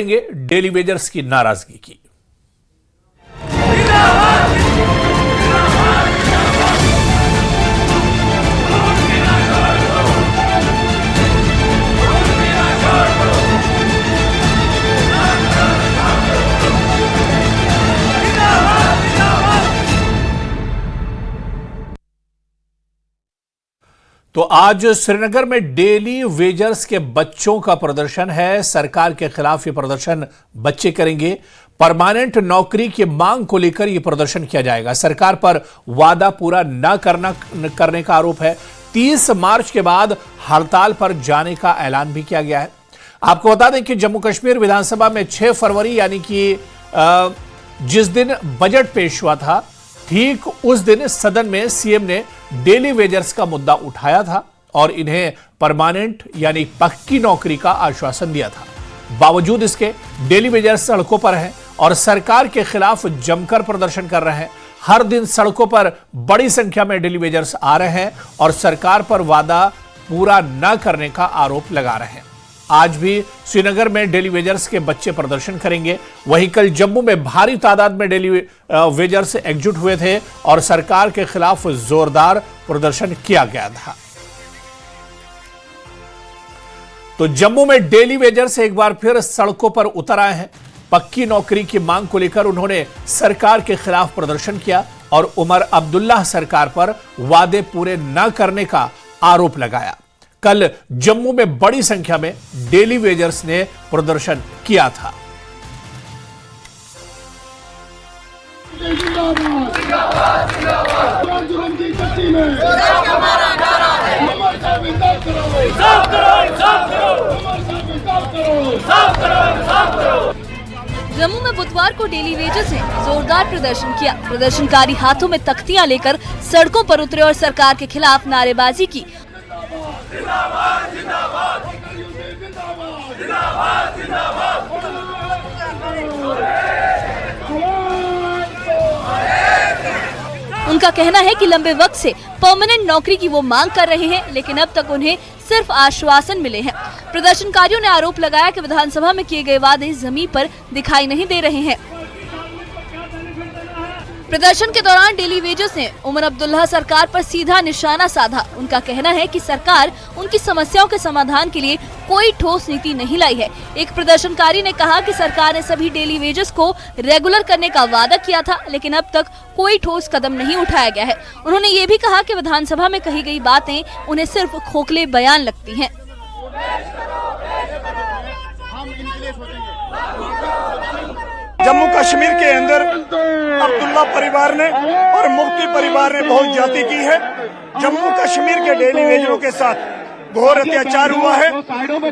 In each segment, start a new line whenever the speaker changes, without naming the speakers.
Daily wagers की नाराजगी की। तो आज श्रीनगर में डेली वेजर्स के बच्चों का प्रदर्शन है। सरकार के खिलाफ ये प्रदर्शन बच्चे करेंगे। परमानेंट नौकरी की मांग को लेकर यह प्रदर्शन किया जाएगा। सरकार पर वादा पूरा न करने का आरोप है। 30 मार्च के बाद हड़ताल पर जाने का ऐलान भी किया गया है। आपको बता दें कि जम्मू कश्मीर विधानसभा में 6 फरवरी यानी कि जिस दिन बजट पेश हुआ था, ठीक उस दिन सदन में सीएम ने डेली वेजर्स का मुद्दा उठाया था और इन्हें परमानेंट यानी पक्की नौकरी का आश्वासन दिया था। बावजूद इसके डेली वेजर्स सड़कों पर हैं और सरकार के खिलाफ जमकर प्रदर्शन कर रहे हैं। हर दिन सड़कों पर बड़ी संख्या में डेली वेजर्स आ रहे हैं और सरकार पर वादा पूरा न करने का आरोप लगा रहे हैं। आज भी श्रीनगर में डेली वेजर्स के बच्चे प्रदर्शन करेंगे। वहीं कल जम्मू में भारी तादाद में डेली वेजर्स एकजुट हुए थे और सरकार के खिलाफ जोरदार प्रदर्शन किया गया था। तो जम्मू में डेली वेजर्स एक बार फिर सड़कों पर उतर आए हैं। पक्की नौकरी की मांग को लेकर उन्होंने सरकार के खिलाफ प्रदर्शन किया और उमर अब्दुल्ला सरकार पर वादे पूरे न करने का आरोप लगाया। कल जम्मू में बड़ी संख्या में डेली वेजर्स ने प्रदर्शन किया था।
जम्मू में बुधवार को डेली वेजर्स ने जोरदार प्रदर्शन किया। प्रदर्शनकारी हाथों में तख्तियां लेकर सड़कों पर उतरे और सरकार के खिलाफ नारेबाजी की। जिंदाबाद, जिंदाबाद, जिंदाबाद, जिंदाबाद। उनका कहना है कि लंबे वक्त से परमानेंट नौकरी की वो मांग कर रहे हैं, लेकिन अब तक उन्हें सिर्फ आश्वासन मिले हैं। प्रदर्शनकारियों ने आरोप लगाया कि विधानसभा में किए गए वादे जमीन पर दिखाई नहीं दे रहे हैं। प्रदर्शन के दौरान डेली वेजर्स ने उमर अब्दुल्ला सरकार पर सीधा निशाना साधा। उनका कहना है कि सरकार उनकी समस्याओं के समाधान के लिए कोई ठोस नीति नहीं लाई है। एक प्रदर्शनकारी ने कहा कि सरकार ने सभी डेली वेजर्स को रेगुलर करने का वादा किया था, लेकिन अब तक कोई ठोस कदम नहीं उठाया गया है। उन्होंने ये भी कहा कि विधानसभा में कही गई बातें उन्हें सिर्फ खोखले बयान लगती हैं।
जम्मू कश्मीर के अंदर अब्दुल्ला परिवार ने और मुफ्ती परिवार ने बहुत ज्यादती की है। जम्मू कश्मीर के डेली वेजरों के साथ घोर अत्याचार हुआ है। फारूक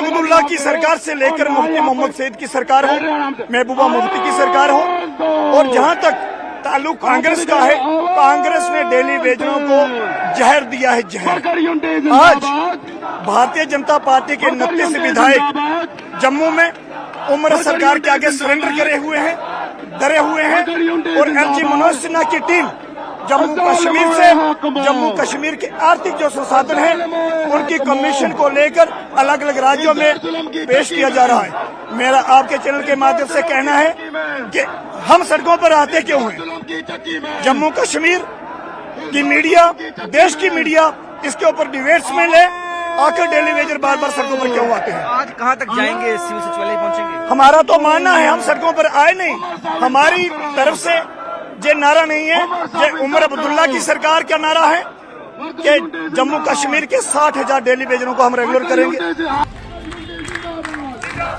अब्दुल्ला की सरकार से लेकर मुफ्ती मोहम्मद सईद की सरकार हो, महबूबा मुफ्ती की सरकार हो, और जहां तक ताल्लुक कांग्रेस का है, कांग्रेस ने डेली वेजरों को जहर दिया है, जहर। आज भारतीय जनता पार्टी के 29 विधायक जम्मू में उमर सरकार के आगे सरेंडर करे हुए हैं, डरे हुए हैं, और एलजी मनोज सिन्हा की टीम जम्मू कश्मीर के आर्थिक जो संसाधन हैं उनकी कमीशन को लेकर अलग अलग राज्यों में पेश किया जा रहा है। मेरा आपके चैनल के माध्यम से कहना है कि हम सड़कों पर आते क्यों हैं? जम्मू कश्मीर की मीडिया, देश की मीडिया इसके ऊपर डिबेट्स में ले, आकर डेली वेजर बार बार सड़कों पर क्यों आते हैं?
आज कहां तक जाएंगे? सिविल सचिवालय पहुंचेंगे?
हमारा तो मानना है हम सड़कों पर आए नहीं। हमारी तरफ से ये नारा नहीं है, ये उमर अब्दुल्ला की सरकार का नारा है कि जम्मू कश्मीर के 60,000 डेली वेजरों को हम रेगुलर करेंगे।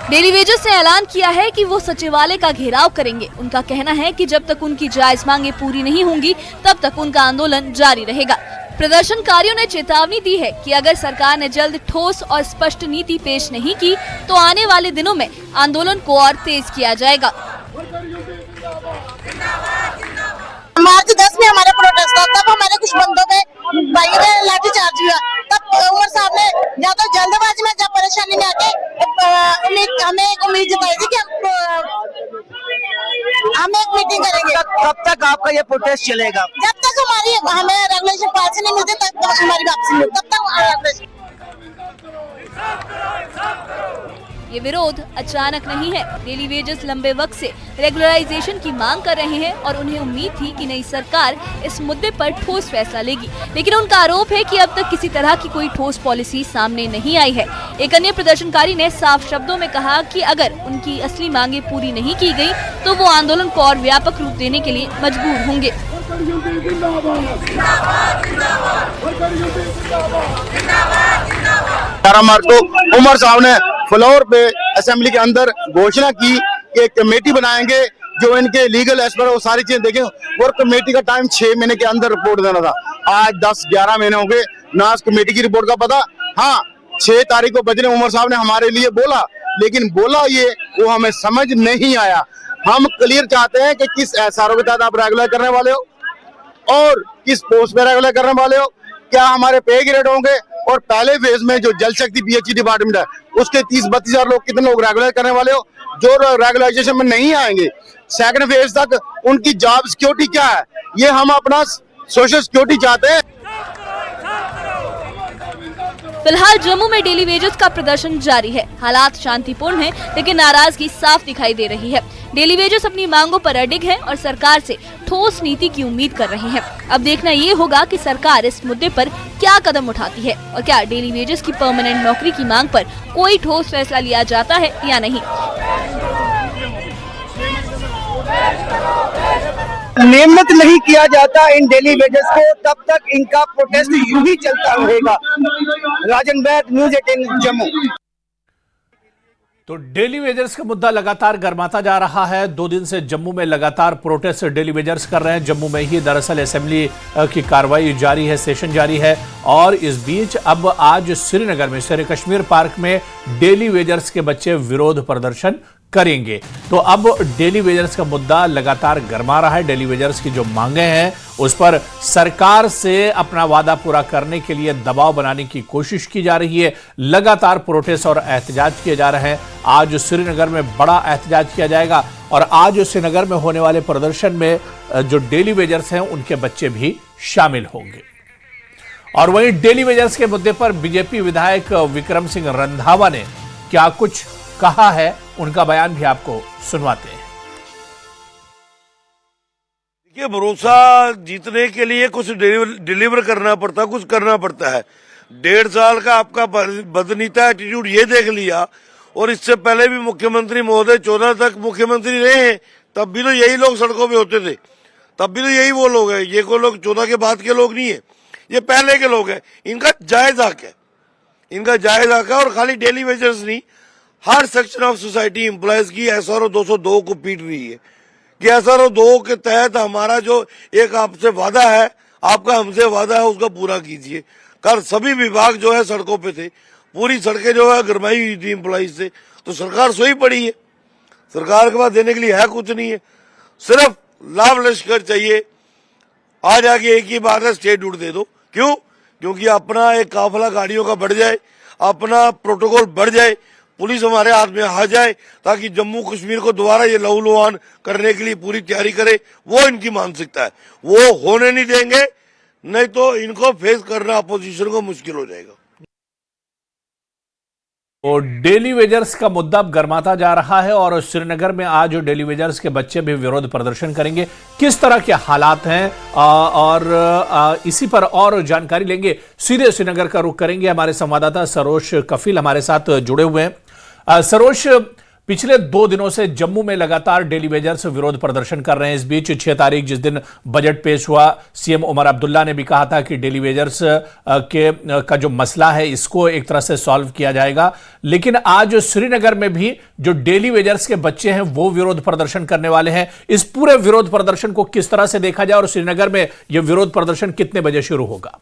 डेली वेजर्स ने ऐलान किया है कि वो सचिवालय का घेराव करेंगे। उनका कहना है कि जब तक उनकी जायज मांगे पूरी नहीं होंगी तब तक उनका आंदोलन जारी रहेगा। प्रदर्शनकारियों ने चेतावनी दी है कि अगर सरकार ने जल्द ठोस और स्पष्ट नीति पेश नहीं की तो आने वाले दिनों में आंदोलन को और तेज किया जाएगा।
मार्च 10 में हमारा प्रोटेस्ट था, तब हमारे कुछ बंदों पे भाइयों ने लाठीचार्ज हुआ। तब उमर साहब ने या तो जल्दबाजी में, जब परेशानी में आके हमें एक उम्मीद जताई थी कि हम एक मीटिंग करेंगे।
कब तक आपका ये प्रोटेस्ट चलेगा?
जब तक हमें रेगुलेशन पास नहीं मिलती तब तक हमारी वापसी नहीं, तब तक
ये विरोध अचानक नहीं है। डेली वेजेस लंबे वक्त से रेगुलराइजेशन की मांग कर रहे हैं और उन्हें उम्मीद थी कि नई सरकार इस मुद्दे पर ठोस फैसला लेगी, लेकिन उनका आरोप है कि अब तक किसी तरह की कोई ठोस पॉलिसी सामने नहीं आई है। एक अन्य प्रदर्शनकारी ने साफ शब्दों में कहा कि अगर उनकी असली मांगे पूरी नहीं की गई तो वो आंदोलन को और व्यापक रूप देने के लिए मजबूर होंगे।
11 मार्च को उमर साहब ने फ्लोर पे असेंबली के अंदर घोषणा की कि एक कमेटी बनाएंगे जो इनके लीगल एस्पेक्ट वो सारी चीजें देखें, और कमेटी का टाइम 6 महीने के अंदर रिपोर्ट देना था। आज 10-11 महीने हो गए ना उस कमेटी की रिपोर्ट का पता। हाँ, 6 तारीख को बजने उमर साहब ने हमारे लिए बोला, लेकिन बोला ये वो हमें समझ नहीं आया। हम क्लियर चाहते हैं कि किस एसआरओ के तहत आप रेगुलर करने वाले हो और किस पोस्ट पे रेगुलर करने वाले हो, क्या हमारे पे ग्रेड होंगे, और पहले फेज में जो जल शक्ति पीएचई डिपार्टमेंट है उसके 30-32 हजार लोग कितने लोग रेगुलर करने वाले हो जो रेगुलराइजेशन में नहीं आएंगे। सेकंड फेज तक उनकी जॉब सिक्योरिटी क्या है, ये हम अपना सोशल सिक्योरिटी चाहते हैं।
फिलहाल जम्मू में डेली वेजेस का प्रदर्शन जारी है। हालात शांतिपूर्ण हैं, लेकिन नाराजगी साफ दिखाई दे रही है। डेली वेजेस अपनी मांगों पर अडिग हैं और सरकार से ठोस नीति की उम्मीद कर रहे हैं। अब देखना ये होगा कि सरकार इस मुद्दे पर क्या कदम उठाती है और क्या डेली वेजेस की परमानेंट नौकरी की मांग पर कोई ठोस फैसला लिया जाता है या नहीं।
नियमित नहीं किया जाता इन डेली वेजेस को, तब तक इनका प्रोटेस्ट यूं ही चलता रहेगा। राजन बैद, न्यूज़ 18 जम्मू।
तो डेली वेजर्स का मुद्दा लगातार गर्माता जा रहा है। 2 दिन से जम्मू में लगातार प्रोटेस्ट डेली वेजर्स कर रहे हैं। जम्मू में ही दरअसल असेंबली की कार्रवाई जारी है, सेशन जारी है, और इस बीच अब आज श्रीनगर में शेर कश्मीर पार्क में डेली वेजर्स के बच्चे विरोध प्रदर्शन करेंगे। तो अब डेली वेजर्स का मुद्दा लगातार गर्मा रहा है। डेली वेजर्स की जो मांगे हैं उस पर सरकार से अपना वादा पूरा करने के लिए दबाव बनाने की कोशिश की जा रही है। लगातार प्रोटेस्ट और एहतजाज किए जा रहे हैं। आज श्रीनगर में बड़ा एहतजाज किया जाएगा और आज श्रीनगर में होने वाले प्रदर्शन में जो डेली वेजर्स हैं उनके बच्चे भी शामिल होंगे। और वहीं डेली वेजर्स के मुद्दे पर बीजेपी विधायक विक्रम सिंह रंधावा ने क्या कुछ कहा है, उनका बयान भी आपको सुनवाते हैं।
देखिए, भरोसा जीतने के लिए कुछ डिलीवर करना पड़ता, कुछ करना पड़ता है। 1.5 साल का आपका बदनीता एटीट्यूड ये देख लिया, और इससे पहले भी मुख्यमंत्री महोदय 14 तक मुख्यमंत्री रहे हैं, तब भी तो यही लोग सड़कों पे होते थे, तब भी तो यही वो लोग हैं। ये कोई लोग 14 के बाद के लोग नहीं है, ये पहले के लोग हैं। इनका जायज हक है, इनका जायज हक है। और खाली डेली वेजर्स नहीं, हर सेक्शन ऑफ सोसाइटी एम्प्लॉयज की एसआरओ 202 को पीट रही है कि एसआरओ 2 के तहत हमारा जो एक आपसे वादा है, आपका हमसे वादा है, उसका पूरा कीजिए। कल सभी विभाग जो है सड़कों पे थे, पूरी सड़कें जो है गरमाई हुई थी एम्प्लॉयज से। तो सरकार सोई पड़ी है, सरकार के पास देने के लिए है कुछ नहीं है, सिर्फ लाभ लश्कर चाहिए। आज आके एक ही बात है, स्टेट डूट दे दो। क्यों? क्योंकि अपना एक काफिला गाड़ियों का बढ़ जाए, अपना प्रोटोकॉल बढ़ जाए, पुलिस हमारे हाथ में आ जाए, ताकि जम्मू कश्मीर को दोबारा ये लहूलुहान करने के लिए पूरी तैयारी करे। वो इनकी मानसिकता है, वो होने नहीं देंगे, नहीं तो इनको फेस करना अपोजिशन को मुश्किल हो जाएगा।
और डेली वेजर्स का मुद्दा अब गर्माता जा रहा है और श्रीनगर में आज डेली वेजर्स के बच्चे भी विरोध प्रदर्शन करेंगे। किस तरह के हालात हैं और इसी पर और जानकारी लेंगे। सीधे श्रीनगर का रुख करेंगे। हमारे संवाददाता सरोज कफिल हमारे साथ जुड़े हुए हैं। सरोज, पिछले 2 दिनों से जम्मू में लगातार डेली वेजर्स विरोध प्रदर्शन कर रहे हैं। इस बीच 6 तारीख जिस दिन बजट पेश हुआ, सीएम उमर अब्दुल्ला ने भी कहा था कि डेली वेजर्स का जो मसला है इसको एक तरह से सॉल्व किया जाएगा। लेकिन आज श्रीनगर में भी जो डेली वेजर्स के बच्चे हैं वो विरोध प्रदर्शन करने वाले हैं। इस पूरे विरोध प्रदर्शन को किस तरह से देखा जाए और श्रीनगर में यह विरोध प्रदर्शन कितने बजे शुरू होगा?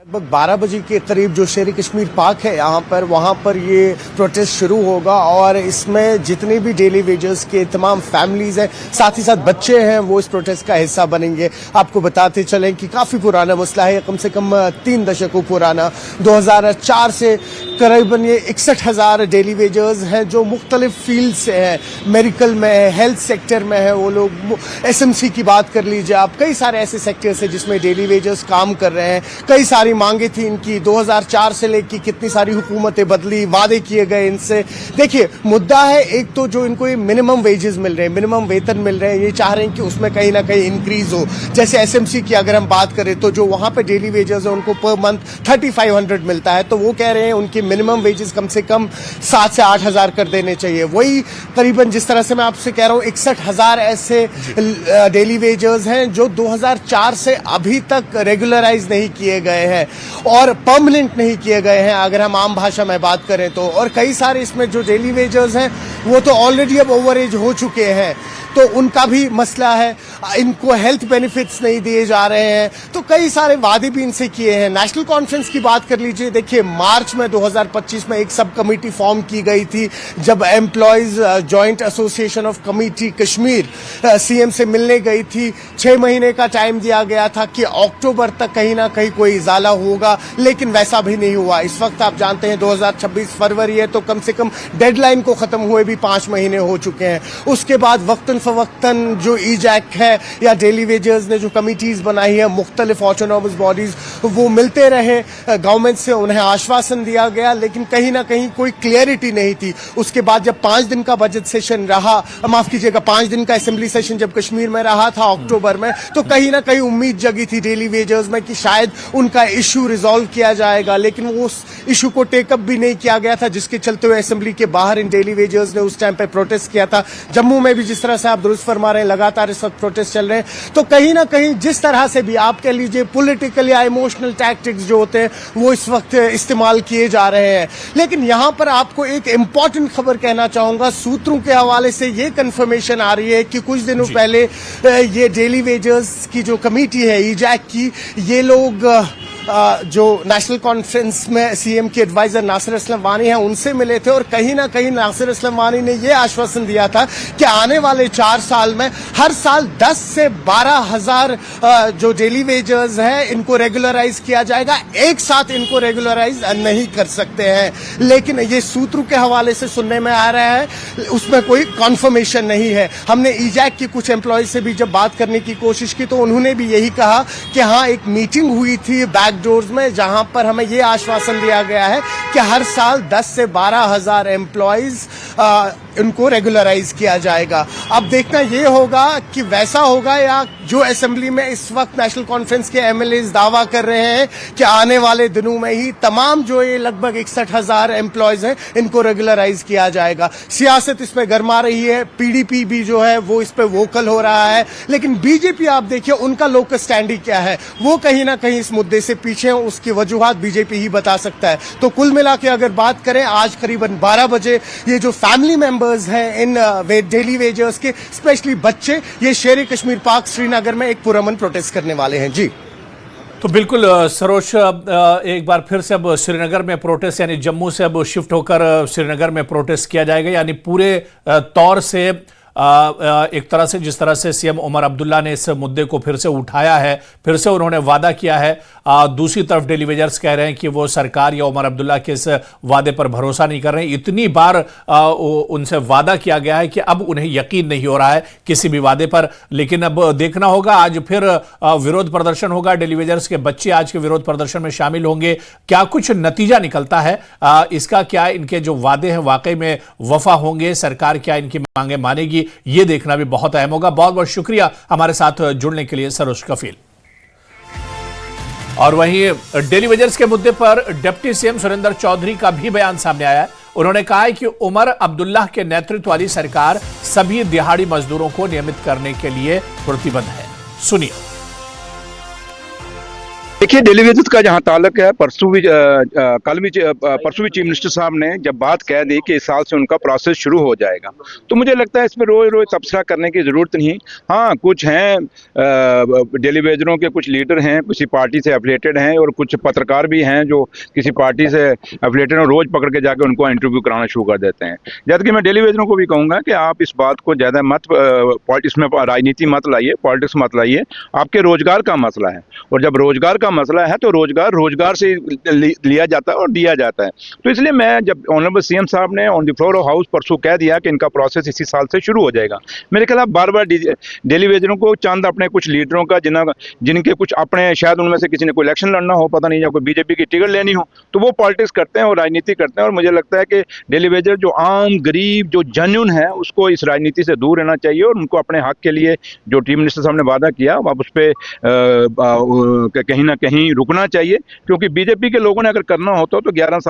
लगभग 12 बजे के करीब जो शेर कश्मीर पार्क है यहाँ पर, वहाँ पर ये प्रोटेस्ट शुरू होगा और इसमें जितने भी डेली वेजर्स के तमाम फैमिलीज हैं, साथ ही साथ बच्चे हैं, वो इस प्रोटेस्ट का हिस्सा बनेंगे। आपको बताते चलें कि काफ़ी पुराना मसला है, कम से कम 3 दशकों पुराना। 2004 से करीबन ये 61,000 डेली वेजर्स हैं जो मुख्तलिफ फील्ड से हैं, मेडिकल में है, हेल्थ सेक्टर में है, वो लोग एसएमसी की बात कर लीजिए आप, कई सारे ऐसे सेक्टर्स हैं जिसमें डेली वेजर्स काम कर रहे हैं। कई सारी मांगे थी इनकी 2004 से लेकर कितनी सारी हुकूमतें बदली, वादे किए गए इनसे। देखिए मुद्दा है एक तो जो इनको ये मिनिमम वेजेस मिल रहे हैं, मिनिमम वेतन मिल रहे हैं, ये चाह रहे हैं कि उसमें कहीं ना कहीं इंक्रीज हो। जैसे एसएमसी की अगर हम बात करें तो जो वहां पे डेली वेजेस है उनको पर मंथ 3500 मिलता है, तो वो कह रहे हैं उनकी मिनिमम वेजेस कम से कम 7 से 8 हजार कर देने चाहिए। वही करीबन जिस तरह से मैं आपसे कह रहा हूँ 61,000 ऐसे डेली वेजेस हैं जो 2004 से अभी तक रेगुलराइज नहीं किए गए हैं और परमानेंट नहीं किए गए हैं अगर हम आम भाषा में बात करें तो। और कई सारे इसमें जो डेली वेजेस हैं वो तो ऑलरेडी अब ओवर एज हो चुके हैं, तो उनका भी मसला है। इनको हेल्थ बेनिफिट्स नहीं दिए जा रहे हैं, तो कई सारे वादे भी इनसे किए हैं। नेशनल कॉन्फ्रेंस की बात कर लीजिए, देखिए मार्च में 2025 में एक सब कमेटी फॉर्म की गई थी जब employees joint association of committee Kashmir CM से मिलने गई थी। 6 महीने का टाइम दिया गया था कि अक्टूबर तक कहीं ना कहीं कोई इजाला होगा, लेकिन वैसा भी नहीं हुआ। इस वक्त आप जानते हैं 2026 फरवरी है, तो कम से कम डेडलाइन को खत्म हुए भी 5 महीने हो चुके हैं। उसके बाद वक्तन फवक्तन जो ईजैक है या डेली वेजर्स ने जो कमिटीज बनाई है, मुख्तलिफ ऑटोनॉमस बॉडीज, वो मिलते रहे गवर्नमेंट से, उन्हें आश्वासन दिया गया, लेकिन कहीं ना कहीं कोई क्लियरिटी नहीं थी। उसके बाद जब 5 दिन का बजट सेशन रहा, माफ कीजिएगा 5 दिन का असेंबली सेशन जब कश्मीर में रहा था अक्टूबर में, तो कहीं ना कहीं उम्मीद जगी थी डेली वेजर्स में कि शायद उनका इशू रिजॉल्व किया जाएगा, लेकिन वो उस इशू को टेकअप भी नहीं किया गया था, जिसके चलते हुए असेंबली के बाहर इन डेली वेजर्स ने उस टाइम पे प्रोटेस्ट किया था। जम्मू में भी जिस तरह से आप दुरुस्त फरमा रहे हैं, लगातार इस वक्त प्रोटेस्ट चल रहे हैं। तो कहीं ना कहीं जिस तरह से भी आप कह लीजिए पॉलिटिकल या इमोशनल टैक्टिक्स जो होते हैं वो इस वक्त इस्तेमाल किए जा रहे हैं। लेकिन यहां पर आपको एक इंपॉर्टेंट खबर कहना चाहूंगा, सूत्रों के हवाले से ये कंफर्मेशन आ रही है कि कुछ दिनों पहले ये डेली वेजर्स की जो कमेटी है ईजैक की, ये लोग जो नेशनल कॉन्फ्रेंस में सीएम के एडवाइजर नासिर असलम वानी हैं उनसे मिले थे, और कहीं ना कहीं नासिर असलम वानी ने यह आश्वासन दिया था कि आने वाले 4 साल में हर साल 10 से 12 हजार जो डेली वेजर्स हैं इनको रेगुलराइज किया जाएगा। एक साथ इनको रेगुलराइज नहीं कर सकते हैं, लेकिन ये सूत्रों के हवाले से सुनने में आ रहा है, उसमें कोई कॉन्फर्मेशन नहीं है। हमने ईजैक के कुछ एम्प्लॉय से भी जब बात करने की कोशिश की तो उन्होंने भी यही कहा कि हाँ एक मीटिंग हुई थी डोर्स में, जहां पर हमें यह आश्वासन दिया गया है कि हर साल 10 से 12 हजार एम्प्लॉयज इनको रेगुलराइज किया जाएगा। अब देखना यह होगा कि वैसा होगा या जो असेंबली में इस वक्त नेशनल कॉन्फ्रेंस के एमएलए दावा कर रहे हैं कि आने वाले दिनों में ही तमाम जो ये लगभग 61,000 एम्प्लॉयज हैं इनको रेगुलराइज किया जाएगा। सियासत इसमें गर्मा रही है, पीडीपी भी जो है वो इस पे वोकल हो रहा है, लेकिन बीजेपी आप देखिए उनका लोकल स्टैंड क्या है, वो कहीं ना कहीं इस मुद्दे से पीछे हैं, उसकी वजूहात बीजेपी ही बता सकता है। तो कुल मिला के अगर बात करें, आज करीबन 12 बजे ये जो फैमिली मेंबर्स हैं इन डेली वेजर्स के, स्पेशली बच्चे, ये शेर कश्मीर पार्क श्रीनगर में एक पुरअमन प्रोटेस्ट करने वाले हैं। जी
तो बिल्कुल सरोज, एक बार फिर से अब श्रीनगर में प्रोटेस्ट, यानी जम्मू से अब शिफ्ट होकर श्रीनगर में प्रोटेस्ट किया जाएगा, यानी पूरे तौर से एक तरह से जिस तरह से सीएम उमर अब्दुल्ला ने इस मुद्दे को फिर से उठाया है, फिर से उन्होंने वादा किया है। दूसरी तरफ डेली वेजर्स कह रहे हैं कि वो सरकार या उमर अब्दुल्ला के इस वादे पर भरोसा नहीं कर रहे हैं। इतनी बार उनसे वादा किया गया है कि अब उन्हें यकीन नहीं हो रहा है किसी भी वादे पर। लेकिन अब देखना होगा, आज फिर विरोध प्रदर्शन होगा, डेली वेजर्स के बच्चे आज के विरोध प्रदर्शन में शामिल होंगे। क्या कुछ नतीजा निकलता है इसका, क्या इनके जो वादे हैं वाकई में वफा होंगे, सरकार क्या इनकी मांगे मानेगी, ये देखना भी बहुत अहम होगा। बहुत बहुत शुक्रिया हमारे साथ जुड़ने के लिए सरोज कफील। और वहीं डेली वेजर्स के मुद्दे पर डिप्टी सीएम सुरेंद्र चौधरी का भी बयान सामने आया है। उन्होंने कहा है कि उमर अब्दुल्ला के नेतृत्व वाली सरकार सभी दिहाड़ी मजदूरों को नियमित करने के लिए प्रतिबद्ध है। सुनिए।
देखिए, डेली वेजेस का जहां ताल्लुक है, परसों भी चीफ मिनिस्टर साहब ने जब बात कह दी कि इस साल से उनका प्रोसेस शुरू हो जाएगा, तो मुझे लगता है इसमें रोज रोज तबसरा करने की जरूरत नहीं। हाँ, कुछ हैं डेली वेजरों के कुछ लीडर हैं, किसी पार्टी से एफिलिएटेड हैं, और कुछ पत्रकार भी हैं जो किसी पार्टी से एफिलिएटेड हैं, रोज पकड़ के जाके उनको इंटरव्यू कराना शुरू कर देते हैं। जबकि मैं डेली वेजरों को भी कहूँगा कि आप इस बात को ज़्यादा मत इसमें राजनीति मत लाइए, पॉलिटिक्स मत लाइए। आपके रोजगार का मसला है, और जब रोजगार का मसला है तो रोजगार से लिया जाता है और दिया जाता है। तो इसलिए मैं जब ऑनरेबल सीएम साहब ने on the floor of house परसों कह दिया कि इनका प्रोसेस इसी साल से शुरू हो जाएगा, मेरे ख्याल बार बार डेली वेजरों को चंद अपने कुछ लीडरों का जिनके कुछ अपने शायद उनमें से किसी ने कोई इलेक्शन लड़ना हो, पता नहीं, या कोई बीजेपी की टिकट लेनी हो, तो वो पॉलिटिक्स करते हैं और राजनीति करते हैं। और मुझे लगता है कि डेली वेजर जो आम गरीब जो जेन्युइन है उसको इस राजनीति से दूर रहना चाहिए और उनको अपने हक के लिए जो चीफ मिनिस्टर साहब ने वादा किया अब उस पर कहीं ना कहीं रुकना चाहिए, क्योंकि बीजेपी के लोगों ने अगर करना होता तो 11 साल